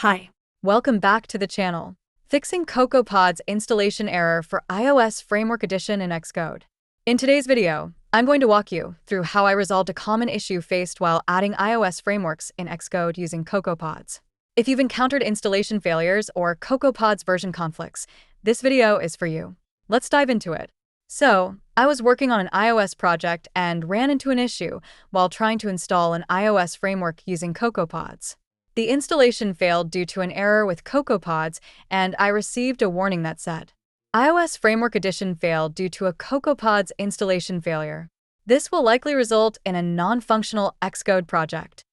Hi. Welcome back to the channel. Fixing CocoaPods installation error for iOS Framework Edition in Xcode. In today's video, I'm going to walk you through how I resolved a common issue faced while adding iOS frameworks in Xcode using CocoaPods. If you've encountered installation failures or CocoaPods version conflicts, this video is for you. Let's dive into it. So, I was working on an iOS project and ran into an issue while trying to install an iOS framework using CocoaPods. The installation failed due to an error with CocoaPods, and I received a warning that said, iOS Framework Edition failed due to a CocoaPods installation failure. This will likely result in a non-functional Xcode project.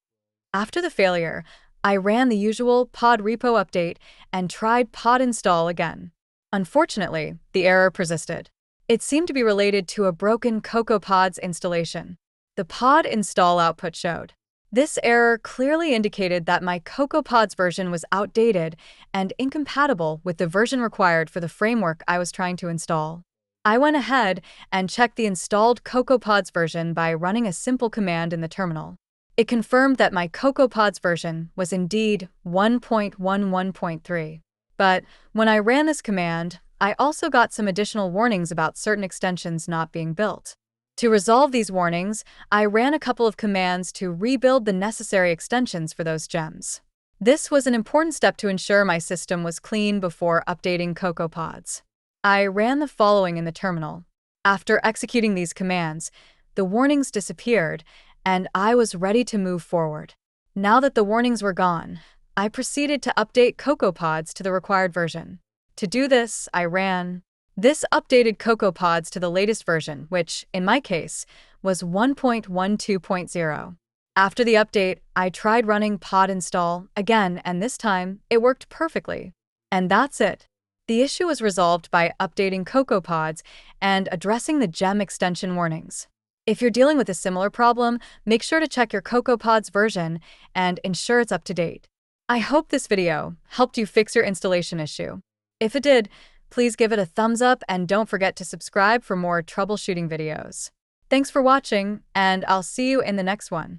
After the failure, I ran the usual pod repo update and tried pod install again. Unfortunately, the error persisted. It seemed to be related to a broken CocoaPods installation. The pod install output showed. This error clearly indicated that my CocoaPods version was outdated and incompatible with the version required for the framework I was trying to install. I went ahead and checked the installed CocoaPods version by running a simple command in the terminal. It confirmed that my CocoaPods version was indeed 1.11.3. But when I ran this command, I also got some additional warnings about certain extensions not being built. To resolve these warnings, I ran a couple of commands to rebuild the necessary extensions for those gems. This was an important step to ensure my system was clean before updating CocoaPods. I ran the following in the terminal. After executing these commands, the warnings disappeared, and I was ready to move forward. Now that the warnings were gone, I proceeded to update CocoaPods to the required version. To do this, I ran this updated CocoaPods to the latest version, which, in my case, was 1.12.0. After the update, I tried running pod install again, and this time, it worked perfectly. And that's it. The issue was resolved by updating CocoaPods and addressing the gem extension warnings. If you're dealing with a similar problem, make sure to check your CocoaPods version and ensure it's up to date. I hope this video helped you fix your installation issue. If it did, please give it a thumbs up and don't forget to subscribe for more troubleshooting videos. Thanks for watching, and I'll see you in the next one.